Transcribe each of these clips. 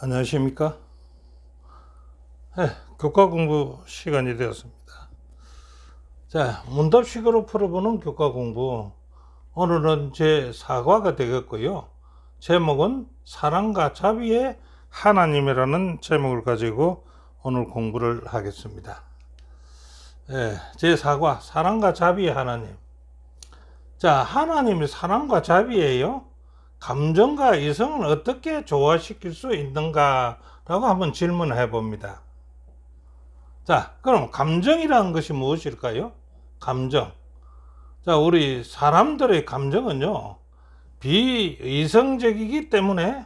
안녕하십니까? 네, 교과 공부 시간이 되었습니다. 자, 문답식으로 풀어보는 교과 공부. 오늘은 제 4과가 되겠고요. 제목은 사랑과 자비의 하나님이라는 제목을 가지고 오늘 공부를 하겠습니다. 네, 제 4과 사랑과 자비의 하나님. 자, 하나님이 사랑과 자비예요. 감정과 이성을 어떻게 조화시킬 수 있는가 라고 한번 질문을 해봅니다. 자, 그럼 감정이라는 것이 무엇일까요? 감정. 자, 우리 사람들의 감정은요, 비이성적이기 때문에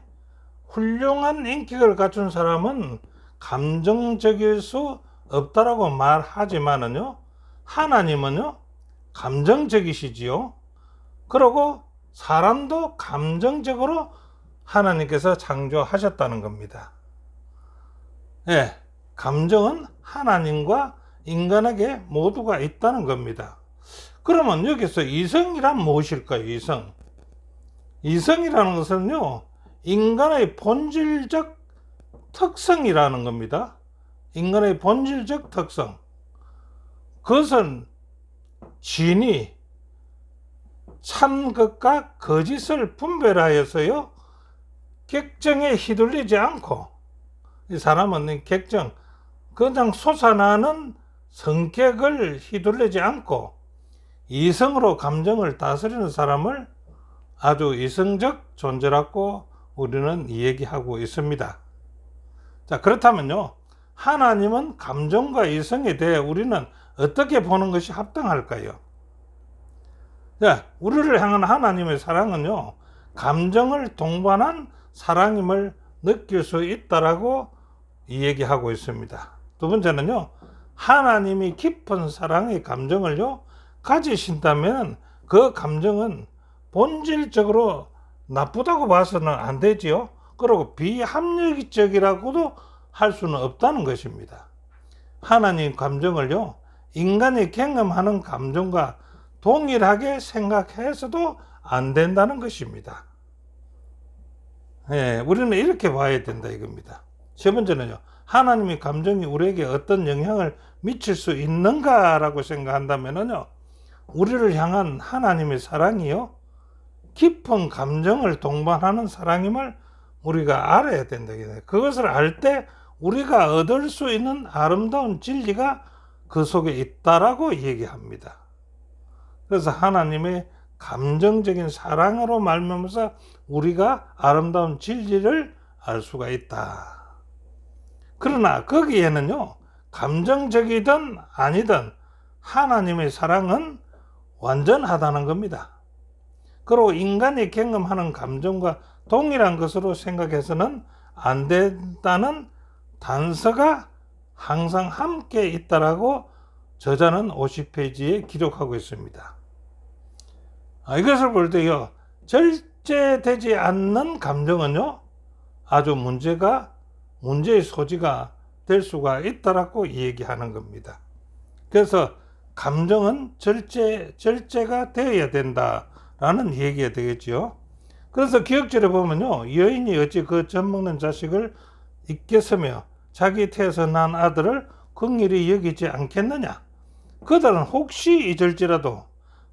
훌륭한 인격을 갖춘 사람은 감정적일 수 없다라고 말하지만은요, 하나님은요, 감정적이시지요. 그리고 사람도 감정적으로 하나님께서 창조하셨다는 겁니다. 예, 감정은 하나님과 인간에게 모두가 있다는 겁니다. 그러면 여기서 이성이란 무엇일까요? 이성이라는 것은요, 인간의 본질적 특성이라는 겁니다. 인간의 본질적 특성. 그것은 진이 참 것과 거짓을 분별하여서요, 객정에 휘둘리지 않고, 이 사람은 객정, 그냥 솟아나는 성격을 휘둘리지 않고 이성으로 감정을 다스리는 사람을 아주 이성적 존재라고 우리는 이야기하고 있습니다. 자, 그렇다면요, 하나님은 감정과 이성에 대해 우리는 어떻게 보는 것이 합당할까요? 자, 우리를 향한 하나님의 사랑은요, 감정을 동반한 사랑임을 느낄 수 있다라고 이야기하고 있습니다. 두 번째는요, 하나님이 깊은 사랑의 감정을요, 가지신다면 그 감정은 본질적으로 나쁘다고 봐서는 안 되지요. 그리고 비합리적이라고도 할 수는 없다는 것입니다. 하나님 감정을요, 인간이 경험하는 감정과 동일하게 생각해서도 안 된다는 것입니다. 예, 우리는 이렇게 봐야 된다 이겁니다. 세 번째는요, 하나님의 감정이 우리에게 어떤 영향을 미칠 수 있는가라고 생각한다면요, 우리를 향한 하나님의 사랑이요, 깊은 감정을 동반하는 사랑임을 우리가 알아야 된다. 그것을 알 때 우리가 얻을 수 있는 아름다운 진리가 그 속에 있다라고 얘기합니다. 그래서 하나님의 감정적인 사랑으로 말미암아서 우리가 아름다운 진리를 알 수가 있다. 그러나 거기에는요, 감정적이든 아니든 하나님의 사랑은 완전하다는 겁니다. 그리고 인간이 경험하는 감정과 동일한 것으로 생각해서는 안 된다는 단서가 항상 함께 있다라고 저자는 50페이지에 기록하고 있습니다. 이것을 볼 때요, 절제되지 않는 감정은요, 아주 문제의 소지가 될 수가 있다라고 얘기하는 겁니다. 그래서 감정은 절제가 되어야 된다라는 얘기가 되겠죠. 그래서 기억절에 보면요, 여인이 어찌 그 젖먹는 자식을 잊겠으며 자기 태에서 난 아들을 긍휼히 여기지 않겠느냐. 그들은 혹시 잊을지라도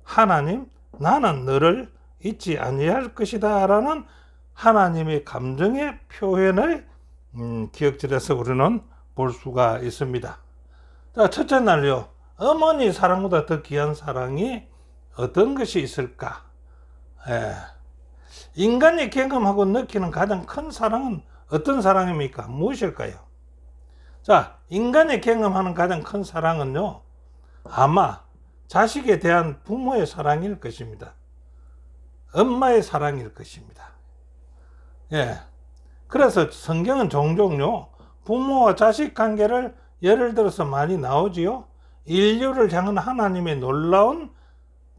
하나님, 나는 너를 잊지 아니할 것이다 라는 하나님의 감정의 표현을 기억절에서 우리는 볼 수가 있습니다. 자, 첫째 날요, 어머니 사랑보다 더 귀한 사랑이 어떤 것이 있을까? 인간이 경험하고 느끼는 가장 큰 사랑은 어떤 사랑입니까? 무엇일까요? 자, 인간이 경험하는 가장 큰 사랑은요, 아마 자식에 대한 부모의 사랑일 것입니다. 엄마의 사랑일 것입니다. 예. 그래서 성경은 종종요, 부모와 자식 관계를 예를 들어서 많이 나오지요. 인류를 향한 하나님의 놀라운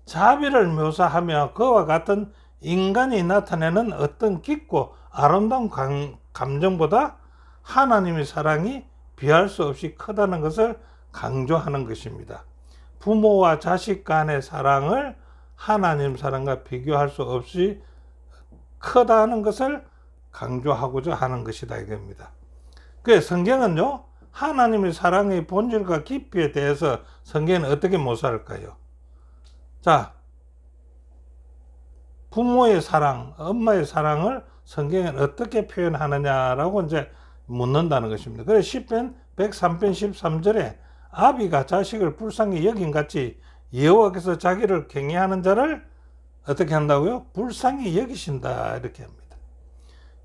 자비를 묘사하며 그와 같은 인간이 나타내는 어떤 깊고 아름다운 감정보다 하나님의 사랑이 비할 수 없이 크다는 것을 강조하는 것입니다. 부모와 자식 간의 사랑을 하나님 사랑과 비교할 수 없이 크다는 것을 강조하고자 하는 것이다 이겁니다. 그 성경은요, 하나님의 사랑의 본질과 깊이에 대해서 성경은 어떻게 묘사할까요? 자, 부모의 사랑, 엄마의 사랑을 성경은 어떻게 표현하느냐라고 이제 묻는다는 것입니다. 그래서 시편 103편 13절에 아비가 자식을 불쌍히 여긴 같이 여호와께서 자기를 경외하는 자를 어떻게 한다고요? 불쌍히 여기신다 이렇게 합니다.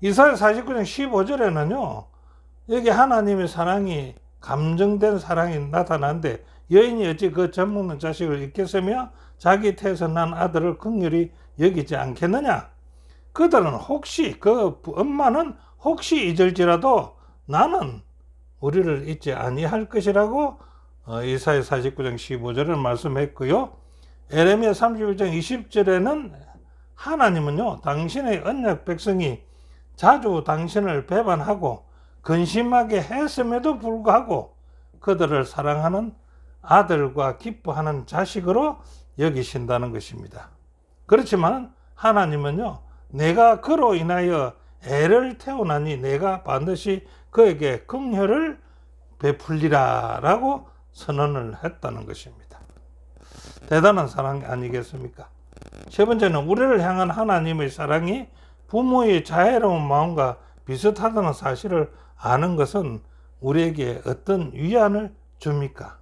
이사야 49장 15절에는요, 여기 하나님의 사랑이 감정된 사랑이 나타나는데 여인이 어찌 그 젖먹는 자식을 잊겠으며 자기 태에서 난 아들을 긍휼히 여기지 않겠느냐? 그들은 혹시 그 엄마는 혹시 잊을지라도 나는 우리를 잊지 아니할 것이라고 이사야 49장 15절을 말씀했고요. 에레미야 31장 20절에는 하나님은요, 당신의 언약 백성이 자주 당신을 배반하고 근심하게 했음에도 불구하고 그들을 사랑하는 아들과 기뻐하는 자식으로 여기신다는 것입니다. 그렇지만 하나님은요, 내가 그로 인하여 애를 태어나니 내가 반드시 그에게 긍휼을 베풀리라 라고 선언을 했다는 것입니다. 대단한 사랑 아니겠습니까? 세 번째는 우리를 향한 하나님의 사랑이 부모의 자애로운 마음과 비슷하다는 사실을 아는 것은 우리에게 어떤 위안을 줍니까?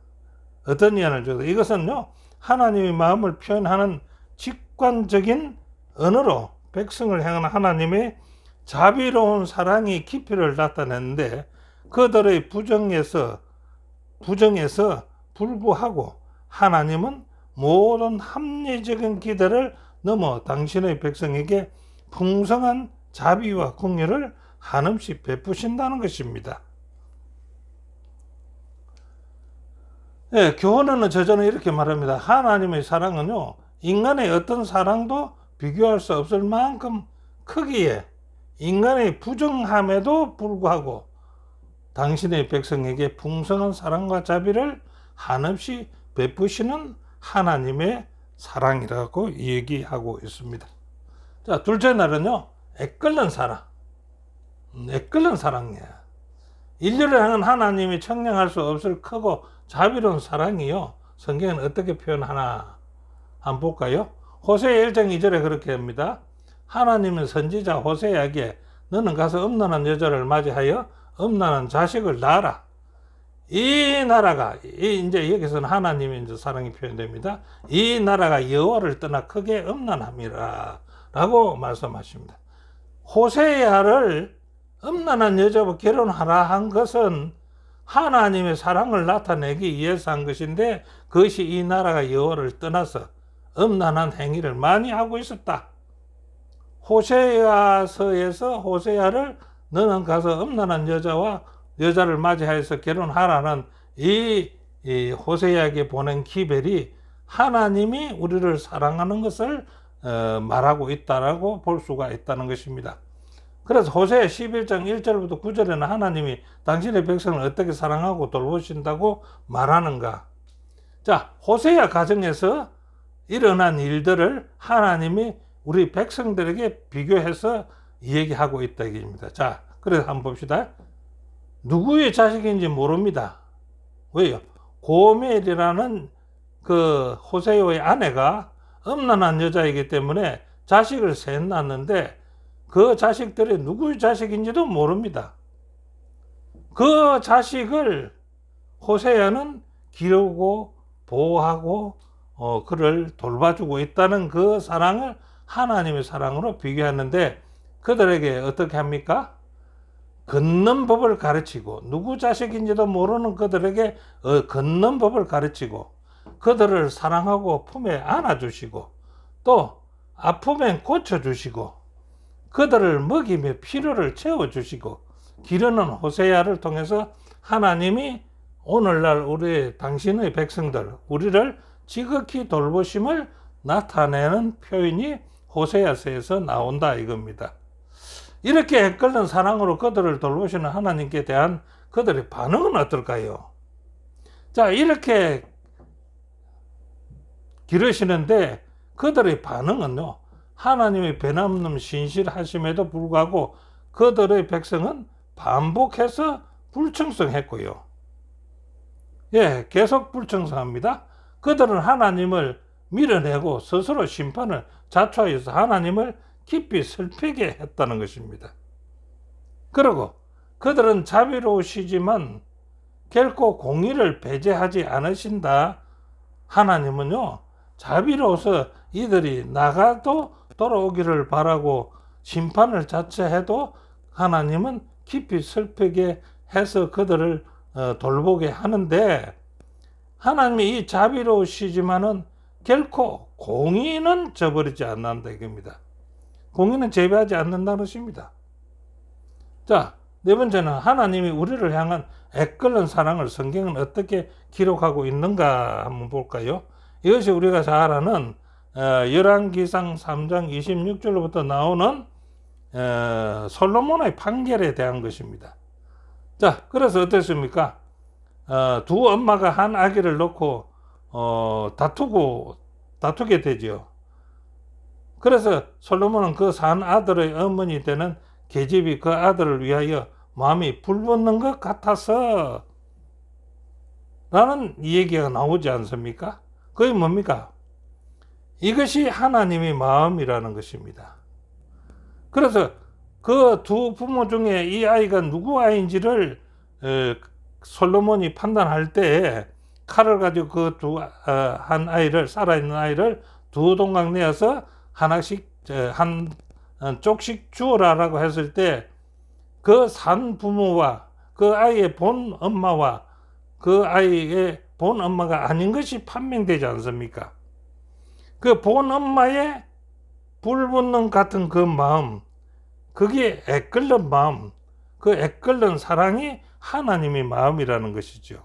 어떤 위안을 줘도 이것은요, 하나님의 마음을 표현하는 직관적인 언어로 백성을 향한 하나님의 자비로운 사랑의 깊이를 나타내는데 그들의 부정에서 불구하고 하나님은 모든 합리적인 기대를 넘어 당신의 백성에게 풍성한 자비와 긍휼을 한없이 베푸신다는 것입니다. 네, 교훈에는 저자는 이렇게 말합니다. 하나님의 사랑은요, 인간의 어떤 사랑도 비교할 수 없을 만큼 크기에 인간의 부정함에도 불구하고 당신의 백성에게 풍성한 사랑과 자비를 한없이 베푸시는 하나님의 사랑이라고 얘기하고 있습니다. 자, 둘째 날은요, 애끓는 사랑. 애끓는 사랑이야. 인류를 향한 하나님이 청량할 수 없을 크고 자비로운 사랑이요, 성경은 어떻게 표현하나 한번 볼까요? 호세아 1장 2절에 그렇게 합니다. 하나님은 선지자 호세아에게 너는 가서 음란한 여자를 맞이하여 음란한 자식을 낳아라. 이 나라가, 이제 여기서는 하나님의 이제 사랑이 표현됩니다. 이 나라가 여호와를 떠나 크게 음란함이라 라고 말씀하십니다. 호세아를 음란한 여자와 결혼하라 한 것은 하나님의 사랑을 나타내기 위해서 한 것인데 그것이 이 나라가 여호와를 떠나서 음란한 행위를 많이 하고 있었다. 호세아서에서 호세아를 너는 가서 음란한 여자를 맞이하여서 결혼하라는 이 호세아에게 보낸 기별이 하나님이 우리를 사랑하는 것을 말하고 있다라고 볼 수가 있다는 것입니다. 그래서 호세아 11장 1절부터 9절에는 하나님이 당신의 백성을 어떻게 사랑하고 돌보신다고 말하는가. 자, 호세아 가정에서 일어난 일들을 하나님이 우리 백성들에게 비교해서 얘기하고 있다 얘기입니다. 자, 그래서 한번 봅시다. 누구의 자식인지 모릅니다. 왜요? 고멜이라는 그 호세아의 아내가 음란한 여자이기 때문에 자식을 셋 낳았는데 그 자식들이 누구의 자식인지도 모릅니다. 그 자식을 호세아는 기르고 보호하고 그를 돌봐주고 있다는 그 사랑을 하나님의 사랑으로 비교하는데 그들에게 어떻게 합니까? 걷는 법을 가르치고 누구 자식인지도 모르는 그들에게 걷는 법을 가르치고 그들을 사랑하고 품에 안아주시고 또 아프면 고쳐주시고 그들을 먹이며 필요를 채워주시고 기르는 호세아를 통해서 하나님이 오늘날 당신의 백성들 우리를 지극히 돌보심을 나타내는 표현이 호세아서에서 나온다 이겁니다. 이렇게 애끓는 사랑으로 그들을 돌보시는 하나님께 대한 그들의 반응은 어떨까요? 자, 이렇게 기르시는데 그들의 반응은요, 하나님의 변함없는 신실하심에도 불구하고 그들의 백성은 반복해서 불청성했고요. 예, 계속 불청성합니다. 그들은 하나님을 밀어내고 스스로 심판을 자초하여서 하나님을 깊이 슬피게 했다는 것입니다. 그리고 그들은 자비로우시지만 결코 공의를 배제하지 않으신다. 하나님은요, 자비로워서 이들이 나가도 돌아오기를 바라고 심판을 자처해도 하나님은 깊이 슬프게 해서 그들을 돌보게 하는데, 하나님이 이 자비로우시지만은 결코 공의는 저버리지 않는다 이겁니다. 공의는 제외하지 않는다는 것입니다. 자, 네 번째는 하나님이 우리를 향한 애끓는 사랑을 성경은 어떻게 기록하고 있는가 한번 볼까요? 이것이 우리가 잘 아는 열왕기상 3장 26절로부터 나오는 솔로몬의 판결에 대한 것입니다. 자, 그래서 어땠습니까? 두 엄마가 한 아기를 놓고 다투게 되죠. 그래서 솔로몬은 그 산 아들의 어머니 되는 계집이 그 아들을 위하여 마음이 불붙는 것 같아서 라는 얘기가 나오지 않습니까? 그게 뭡니까? 이것이 하나님의 마음이라는 것입니다. 그래서 그 두 부모 중에 이 아이가 누구 아이인지를 솔로몬이 판단할 때 칼을 가지고 그 한 아이를, 살아있는 아이를 두 동강 내어서 하나씩 한 쪽씩 주어라라고 했을 때 그 산 부모와 그 아이의 본 엄마와 그 아이의 본 엄마가 아닌 것이 판명되지 않습니까? 그 본 엄마의 불붙는 같은 그 마음, 그게 애끓는 마음, 그 애끓는 사랑이 하나님의 마음이라는 것이죠.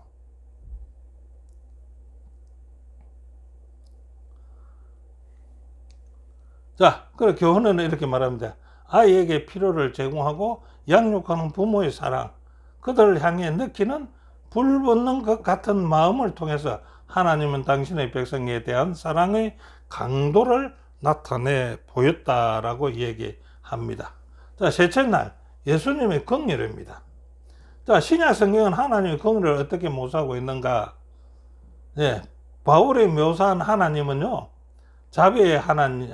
자, 그래 교훈은 이렇게 말합니다. 아이에게 필요를 제공하고 양육하는 부모의 사랑, 그들을 향해 느끼는 불붙는 것 같은 마음을 통해서 하나님은 당신의 백성에 대한 사랑의 강도를 나타내 보였다라고 얘기합니다. 자, 셋째 날 예수님의 긍휼입니다. 자, 신약 성경은 하나님의 긍휼을 어떻게 묘사하고 있는가? 네, 바울이 묘사한 하나님은요, 자비의 하나님,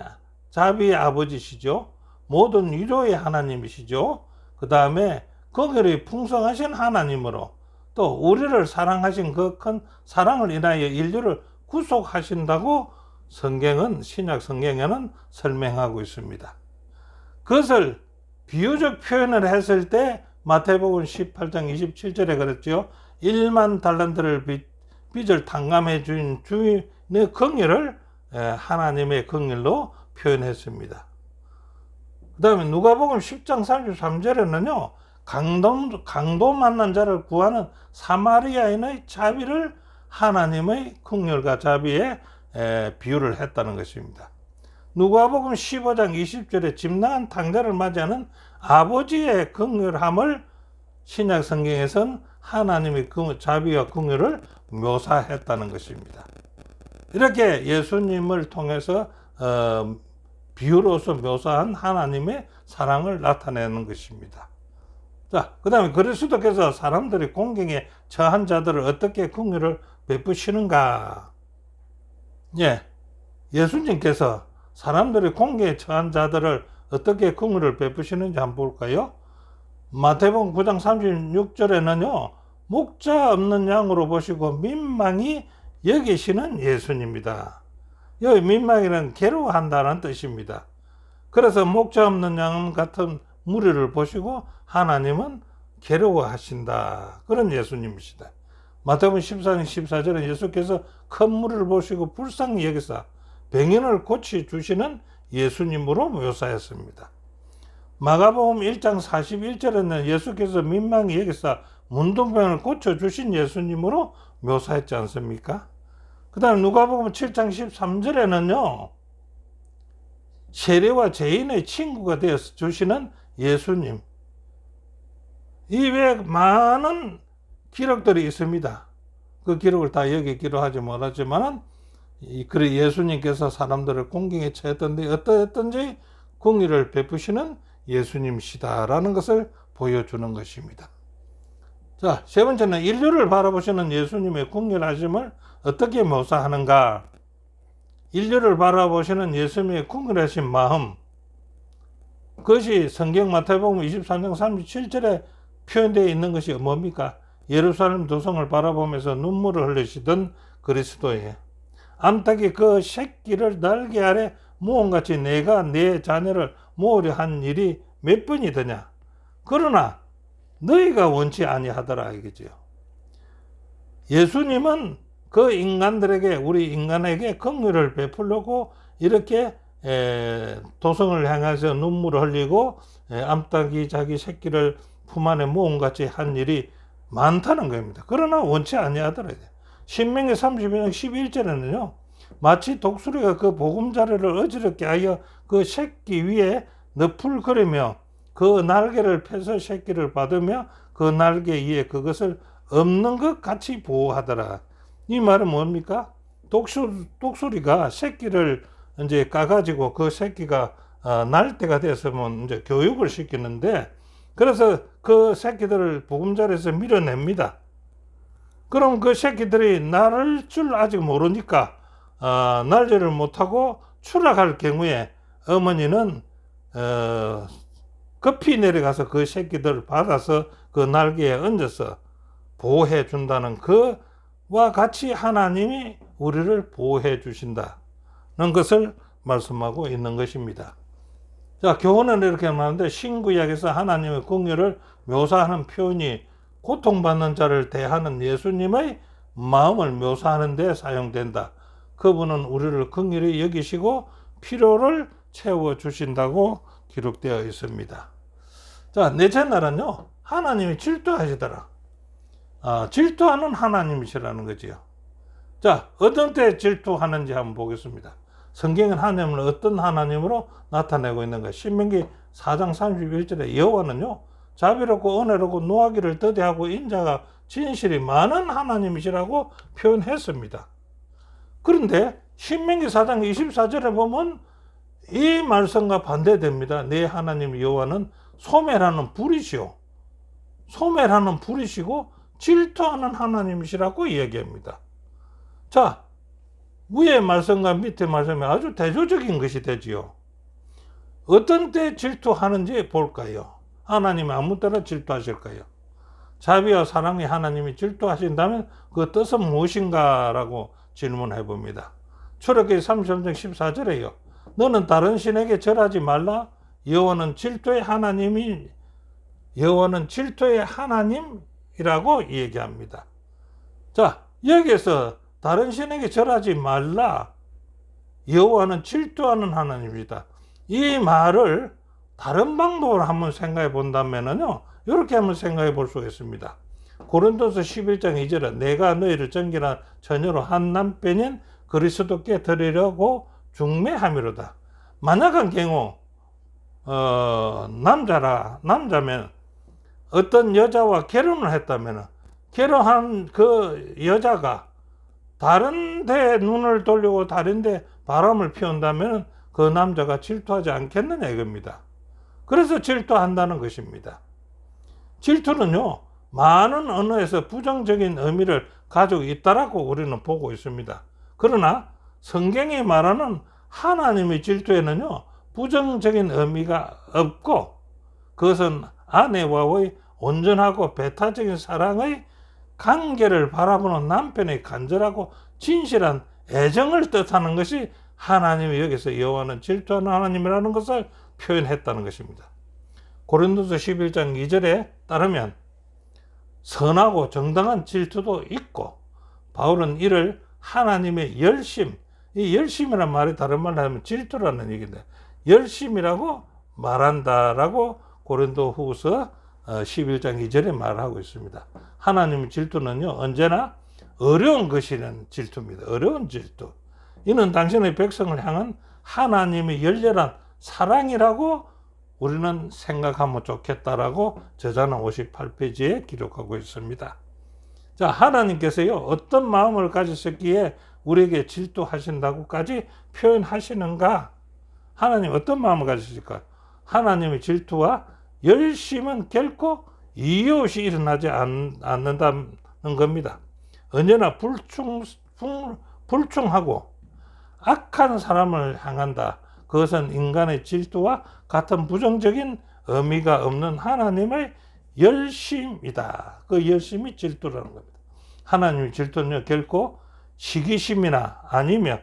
자비의 아버지시죠. 모든 위로의 하나님이시죠. 그 다음에 긍휼이 풍성하신 하나님으로 또 우리를 사랑하신 그 큰 사랑을 인하여 인류를 구속하신다고 성경은, 신약 성경에는 설명하고 있습니다. 그것을 비유적 표현을 했을 때 마태복음 18장 27절에 그랬죠. 1만 달란트를 빚을 탕감해 준 주인의 긍휼을 하나님의 긍휼로 표현했습니다. 그 다음에 누가복음 10장 33절에는요, 강도 만난 자를 구하는 사마리아인의 자비를 하나님의 긍휼과 자비에 비유를 했다는 것입니다. 누가복음 15장 20절에 집나간 탕자를 맞이하는 아버지의 긍휼함을 신약 성경에서는 하나님의 자비와 긍휼을 묘사했다는 것입니다. 이렇게 예수님을 통해서 비유로서 묘사한 하나님의 사랑을 나타내는 것입니다. 자, 그 다음에 그리스도께서 사람들이 공경에 처한 자들을 어떻게 긍휼을 베푸시는가? 예, 예수님께서 사람들이 공경에 처한 자들을 어떻게 긍휼을 베푸시는지 한번 볼까요? 마태복음 9장 36절에는요, 목자 없는 양으로 보시고 민망히 여기시는 예수님입니다. 여기 민망이는 괴로워한다는 뜻입니다. 그래서 목자 없는 양 같은 무리를 보시고 하나님은 괴로워하신다. 그런 예수님이시다. 마태복음 14장 14절에 예수께서 큰 무리를 보시고 불쌍히 여기사 병인을 고쳐주시는 예수님으로 묘사했습니다. 마가복음 1장 41절에는 예수께서 민망히 여기사 문둥병을 고쳐주신 예수님으로 묘사했지 않습니까? 그 다음 누가복음 7장 13절에는요, 세리와 죄인의 친구가 되어 주시는 예수님. 이 외에 많은 기록들이 있습니다. 그 기록을 다 여기 기록하지 못하지만은, 그래 예수님께서 사람들을 공경에 처했던데 어떠했던지 긍휼을 베푸시는 예수님이시다라는 것을 보여주는 것입니다. 자, 세 번째는 인류를 바라보시는 예수님의 궁휼하심을 어떻게 묘사하는가? 인류를 바라보시는 예수님의 궁휼하신 마음, 그것이 성경 마태복음 23장 37절에 표현되어 있는 것이 뭡니까? 예루살렘 도성을 바라보면서 눈물을 흘리시던 그리스도의 암탉이 그 새끼를 날개 아래 모음같이 내가 내 자녀를 모으려 한 일이 몇 번이더냐? 그러나 너희가 원치 아니하더라 이거죠. 예수님은 그 인간들에게, 우리 인간에게 긍휼을 베풀려고 이렇게 도성을 향해서 눈물을 흘리고 암탉이 자기 새끼를 품 안에 모음같이 한 일이 많다는 겁니다. 그러나 원치 아니하더라. 신명기 32장 11절에는요. 마치 독수리가 그 보금자리를 어지럽게 하여 그 새끼 위에 너풀거리며 그 날개를 펴서 새끼를 받으며 그 날개 위에 그것을 없는 것 같이 보호하더라. 이 말은 뭡니까? 독수리가 새끼를 이제 까가지고 그 새끼가 날 때가 됐으면 이제 교육을 시키는데, 그래서 그 새끼들을 보금자리에서 밀어냅니다. 그럼 그 새끼들이 날 줄 아직 모르니까 날지를 못하고 추락할 경우에 어머니는 급히 내려가서 그 새끼들을 받아서 그 날개에 얹어서 보호해 준다는 그와 같이 하나님이 우리를 보호해 주신다는 것을 말씀하고 있는 것입니다. 자, 교훈은 이렇게 말하는데, 신구약에서 하나님의 긍휼을 묘사하는 표현이 고통받는 자를 대하는 예수님의 마음을 묘사하는 데 사용된다. 그분은 우리를 긍휼히 여기시고 필요를 채워주신다고 기록되어 있습니다. 자, 넷째 날은요, 하나님이 질투하시더라. 질투하는 하나님이시라는 거지요. 자, 어떤 때 질투하는지 한번 보겠습니다. 성경은 하나님을 어떤 하나님으로 나타내고 있는가? 신명기 4장 31절에 여호와는요, 자비롭고 은혜롭고 노하기를 더디하고 인자가 진실이 많은 하나님이시라고 표현했습니다. 그런데 신명기 4장 24절에 보면 이 말씀과 반대됩니다. 내 하나님 여호와는 소멸하는 불이시오. 소멸하는 불이시고 질투하는 하나님이시라고 이야기합니다. 자, 위의 말씀과 밑의 말씀이 아주 대조적인 것이 되지요. 어떤 때 질투하는지 볼까요? 하나님이 아무 때나 질투하실까요? 자비와 사랑의 하나님이 질투하신다면 그 뜻은 무엇인가 라고 질문해 봅니다. 출애굽기 33장 14절에요. 너는 다른 신에게 절하지 말라. 여호와는 질투의 하나님이라고 얘기합니다. 자, 여기에서 다른 신에게 절하지 말라. 여호와는 질투하는 하나님이다. 이 말을 다른 방법으로 한번 생각해 본다면요, 이렇게 한번 생각해 볼 수가 있습니다. 고린도서 11장 2절에 내가 너희를 정결한 처녀로 한 남편인 그리스도께 드리려고 중매함이로다. 만약한 경우 남자면 어떤 여자와 결혼을 했다면 결혼한 그 여자가 다른 데 눈을 돌리고 다른 데 바람을 피운다면 그 남자가 질투하지 않겠느냐 이겁니다. 그래서 질투한다는 것입니다. 질투는요, 많은 언어에서 부정적인 의미를 가지고 있다라고 우리는 보고 있습니다. 그러나 성경이 말하는 하나님의 질투에는요, 부정적인 의미가 없고 그것은 아내와의 온전하고 배타적인 사랑의 관계를 바라보는 남편의 간절하고 진실한 애정을 뜻하는 것이 하나님이 여기서 여호와는 질투하는 하나님이라는 것을 표현했다는 것입니다. 고린도서 11장 2절에 따르면 선하고 정당한 질투도 있고, 바울은 이를 하나님의 열심, 이 열심이라는 말이 다른 말로 하면 질투라는 얘기인데 열심이라고 말한다라고 고린도 후서 11장 2절에 말하고 있습니다. 하나님의 질투는요, 언제나 어려운 것이라는 질투입니다. 어려운 질투. 이는 당신의 백성을 향한 하나님의 열렬한 사랑이라고 우리는 생각하면 좋겠다라고 저자는 58페이지에 기록하고 있습니다. 자, 하나님께서요, 어떤 마음을 가지셨기에 우리에게 질투하신다고까지 표현하시는가? 하나님 어떤 마음을 가지실까? 하나님의 질투와 열심은 결코 이웃이 일어나지 않는다는 겁니다. 언제나 불충하고 악한 사람을 향한다. 그것은 인간의 질투와 같은 부정적인 의미가 없는 하나님의 열심이다. 그 열심이 질투라는 겁니다. 하나님의 질투는 결코 시기심이나 아니며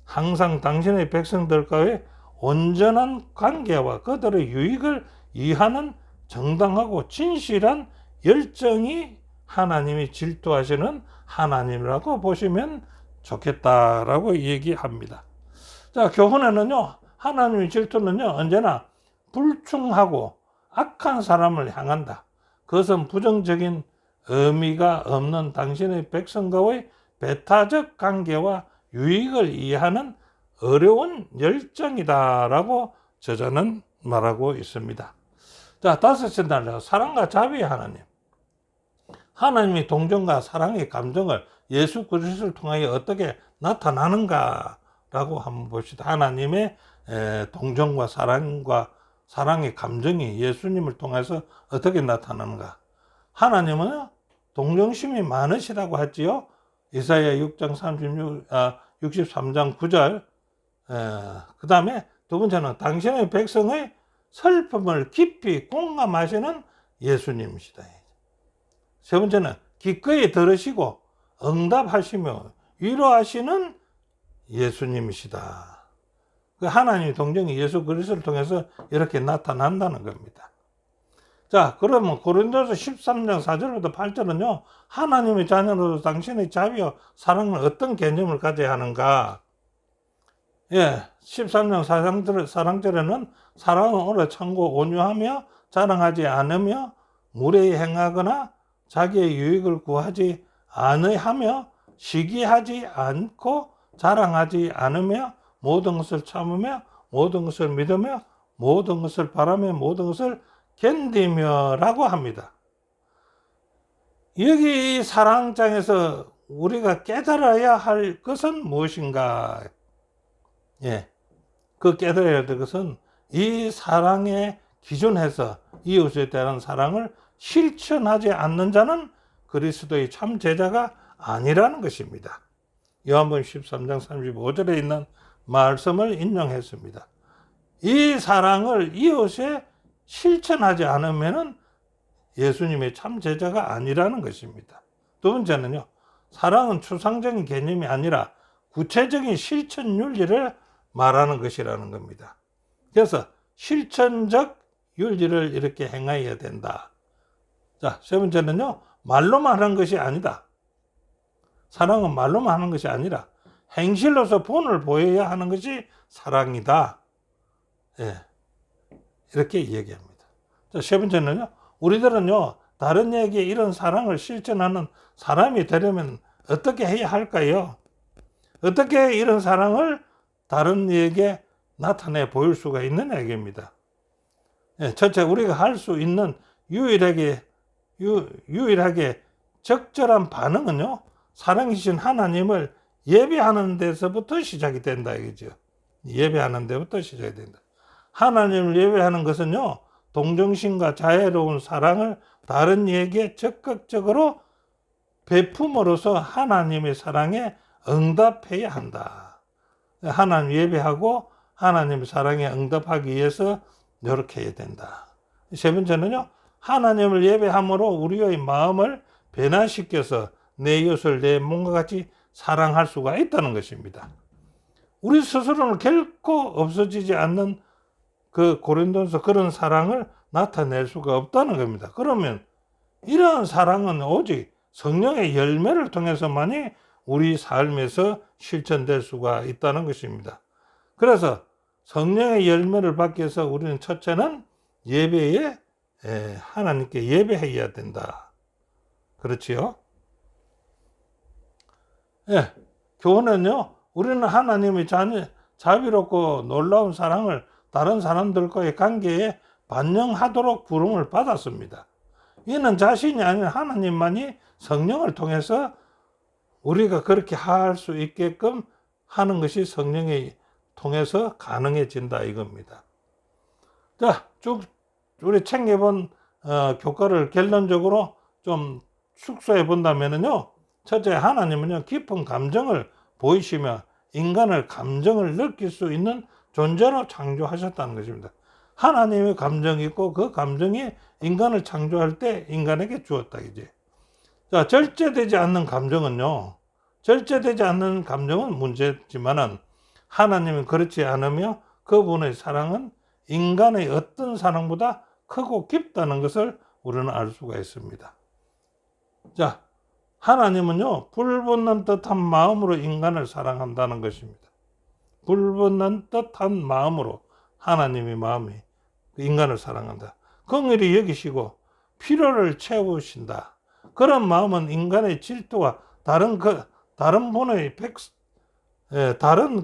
항상 당신의 백성들과의 온전한 관계와 그들의 유익을 위하는 정당하고 진실한 열정이 하나님이 질투하시는 하나님이라고 보시면 좋겠다라고 얘기합니다. 자, 교훈에는요, 하나님의 질투는요, 언제나 불충하고 악한 사람을 향한다. 그것은 부정적인 의미가 없는 당신의 백성과의 배타적 관계와 유익을 이해하는 어려운 열정이다라고 저자는 말하고 있습니다. 자, 다섯째 날은 사랑과 자비의 하나님. 하나님의 동정과 사랑의 감정을 예수 그리스도를 통하여 어떻게 나타나는가라고 한번 봅시다. 하나님의 동정과 사랑의 감정이 예수님을 통해서 어떻게 나타나는가. 하나님은 동정심이 많으시다고 했지요. 이사야 6장 63장 9절. 그 다음에 두 번째는 당신의 백성의 슬픔을 깊이 공감하시는 예수님이시다. 세 번째는 기꺼이 들으시고 응답하시며 위로하시는 예수님이시다. 그 하나님의 동정이 예수 그리스도를 통해서 이렇게 나타난다는 겁니다. 자, 그러면 고린도서 13장 4절부터 8절은요, 하나님의 자녀로서 당신의 자비와 사랑은 어떤 개념을 가져야 하는가? 13장 4장절에는 사랑은 오래 참고 온유하며 자랑하지 않으며 무례히 행하거나 자기의 유익을 구하지 않으하며 시기하지 않고 자랑하지 않으며 모든 것을 참으며 모든 것을 믿으며 모든 것을 바라며 모든 것을 견디며라고 합니다. 여기 이 사랑장에서 우리가 깨달아야 할 것은 무엇인가? 그 깨달아야 될 것은 이 사랑의 기준에서 이웃에 대한 사랑을 실천하지 않는 자는 그리스도의 참 제자가 아니라는 것입니다. 요한복음 13장 35절에 있는 말씀을 인용했습니다. 이 사랑을 이웃에 실천하지 않으면 예수님의 참 제자가 아니라는 것입니다. 두 번째는요, 사랑은 추상적인 개념이 아니라 구체적인 실천 윤리를 말하는 것이라는 겁니다. 그래서 실천적 윤리를 이렇게 행해야 된다. 자, 세 번째는요, 말로만 하는 것이 아니다. 사랑은 말로만 하는 것이 아니라 행실로서 본을 보여야 하는 것이 사랑이다. 이렇게 얘기합니다. 자, 세 번째는요, 우리들은요, 다른 이에게 이런 사랑을 실천하는 사람이 되려면 어떻게 해야 할까요? 어떻게 이런 사랑을 다른 이에게 나타내 보일 수가 있느냐 얘기입니다. 첫째, 우리가 할 수 있는 유일하게 적절한 반응은요, 사랑이신 하나님을 예배하는 데서부터 시작이 된다 이거죠. 예배하는 데부터 시작이 된다. 하나님을 예배하는 것은요, 동정심과 자애로운 사랑을 다른 이에게 적극적으로 베품으로써 하나님의 사랑에 응답해야 한다. 하나님 예배하고 하나님의 사랑에 응답하기 위해서 노력해야 된다. 세 번째는요, 하나님을 예배함으로 우리의 마음을 변화시켜서 내 이웃을 내 몸과 같이 사랑할 수가 있다는 것입니다. 우리 스스로는 결코 없어지지 않는 그 고린도서 그런 사랑을 나타낼 수가 없다는 겁니다. 그러면 이런 사랑은 오직 성령의 열매를 통해서만이 우리 삶에서 실천될 수가 있다는 것입니다. 그래서 성령의 열매를 받기 위해서 우리는 첫째는 예배에 하나님께 예배해야 된다. 그렇지요? 교훈은요, 우리는 하나님의 자비롭고 놀라운 사랑을 다른 사람들과의 관계에 반영하도록 부름을 받았습니다. 이는 자신이 아닌 하나님만이 성령을 통해서 우리가 그렇게 할 수 있게끔 하는 것이 성령에 통해서 가능해진다 이겁니다. 자, 쭉 우리 챙겨본 교과를 결론적으로 좀 축소해 본다면은요, 첫째, 하나님은요 깊은 감정을 보이시며 인간을 감정을 느낄 수 있는 존재로 창조하셨다는 것입니다. 하나님의 감정이 있고 그 감정이 인간을 창조할 때 인간에게 주었다 이제. 자, 절제되지 않는 감정은요, 절제되지 않는 감정은 문제지만은 하나님은 그렇지 않으며 그분의 사랑은 인간의 어떤 사랑보다 크고 깊다는 것을 우리는 알 수가 있습니다. 자, 하나님은요 불붙는 듯한 마음으로 인간을 사랑한다는 것입니다. 불붙는 듯한 마음으로 하나님의 마음이 인간을 사랑한다. 긍휼히 여기시고 필요를 채우신다. 그런 마음은 인간의 질투와 다른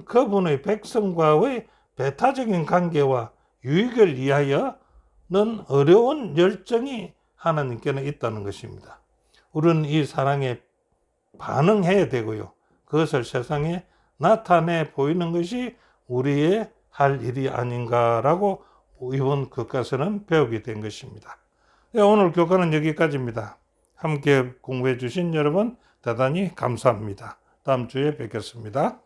그분의 백성과의 배타적인 관계와 유익을 위하여는 어려운 열정이 하나님께는 있다는 것입니다. 우리는 이 사랑에 반응해야 되고요. 그것을 세상에 나타내 보이는 것이 우리의 할 일이 아닌가라고 이번 교과서는 배우게 된 것입니다. 오늘 교과는 여기까지입니다. 함께 공부해 주신 여러분 대단히 감사합니다. 다음 주에 뵙겠습니다.